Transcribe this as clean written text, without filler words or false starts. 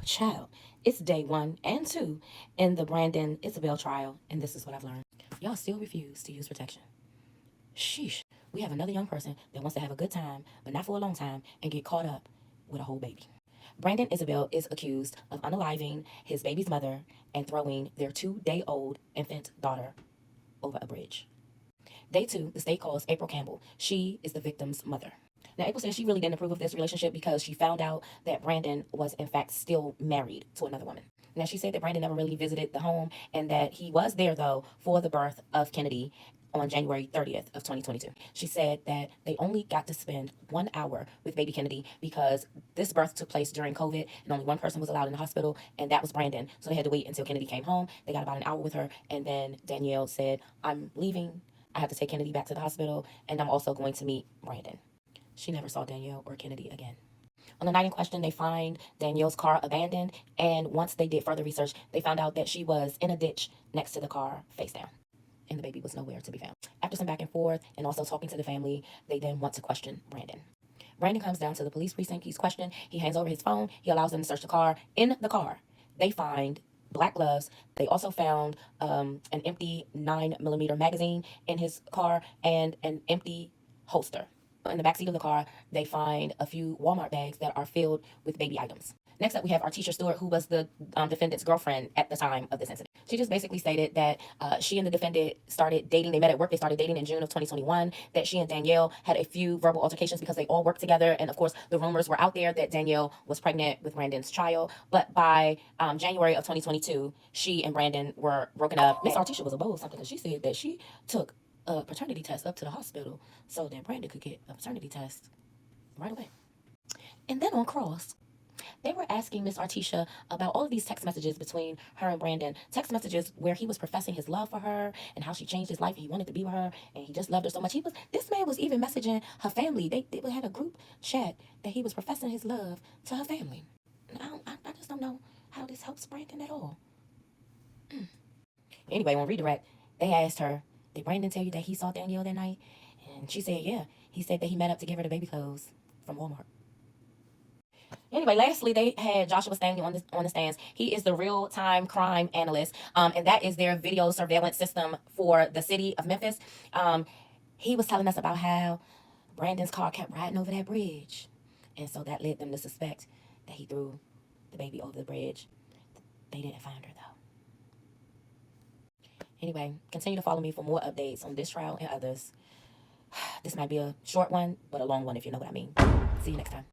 Child, it's day 1 and 2 in the Brandon Isabelle trial, and this is what I've learned. Y'all still refuse to use protection. Sheesh. We have another young person that wants to have a good time, but not for a long time, and get caught up with a whole baby. Brandon Isabelle is accused of unaliving his baby's mother and throwing their 2-day-old infant daughter over a bridge. Day 2, the state calls April Campbell. She is the victim's mother. Now, April says she really didn't approve of this relationship because she found out that Brandon was, in fact, still married to another woman. Now, she said that Brandon never really visited the home and that he was there, though, for the birth of Kennedy on January 30th of 2022. She said that they only got to spend 1 hour with baby Kennedy because this birth took place during COVID and only one person was allowed in the hospital, and that was Brandon. So they had to wait until Kennedy came home. They got about an hour with her, and then Danielle said, "I'm leaving. I have to take Kennedy back to the hospital, and I'm also going to meet Brandon." She never saw Danielle or Kennedy again. On the night in question, they find Danielle's car abandoned, and once they did further research, they found out that she was in a ditch next to the car, face down, and the baby was nowhere to be found. After some back and forth and also talking to the family, they then want to question Brandon. Brandon comes down to the police precinct. He's questioned. He hands over his phone. He allows them to search the car. In the car, they find black gloves. They also found an empty 9mm magazine in his car and an empty holster. In the backseat of the car, they find a few Walmart bags that are filled with baby items. Next up, we have Artisha Stewart, who was the defendant's girlfriend at the time of this incident. She just basically stated that she and the defendant started dating. They met at work. They started dating in June of 2021, that she and Danielle had a few verbal altercations because they all worked together. And of course, the rumors were out there that Danielle was pregnant with Brandon's child. But by January of 2022, she and Brandon were broken up. Miss Artisha was a bold something because she said that she took a paternity test up to the hospital so that Brandon could get a paternity test right away. And then on Cross, they were asking Miss Artisha about all of these text messages between her and Brandon. Text messages where he was professing his love for her and how she changed his life and he wanted to be with her and he just loved her so much. This man was even messaging her family. They had a group chat that he was professing his love to her family. I just don't know how this helps Brandon at all. Anyway, on redirect, they asked her, "Did Brandon tell you that he saw Danielle that night?" And she said, "Yeah. He said that he met up to give her the baby clothes from Walmart." Anyway, lastly, they had Joshua Stanley on the stands. He is the real-time crime analyst, and that is their video surveillance system for the city of Memphis. He was telling us about how Brandon's car kept riding over that bridge, and so that led them to suspect that he threw the baby over the bridge. They didn't find her, though. Anyway, continue to follow me for more updates on this trial and others. This might be a short one, but a long one if you know what I mean. See you next time.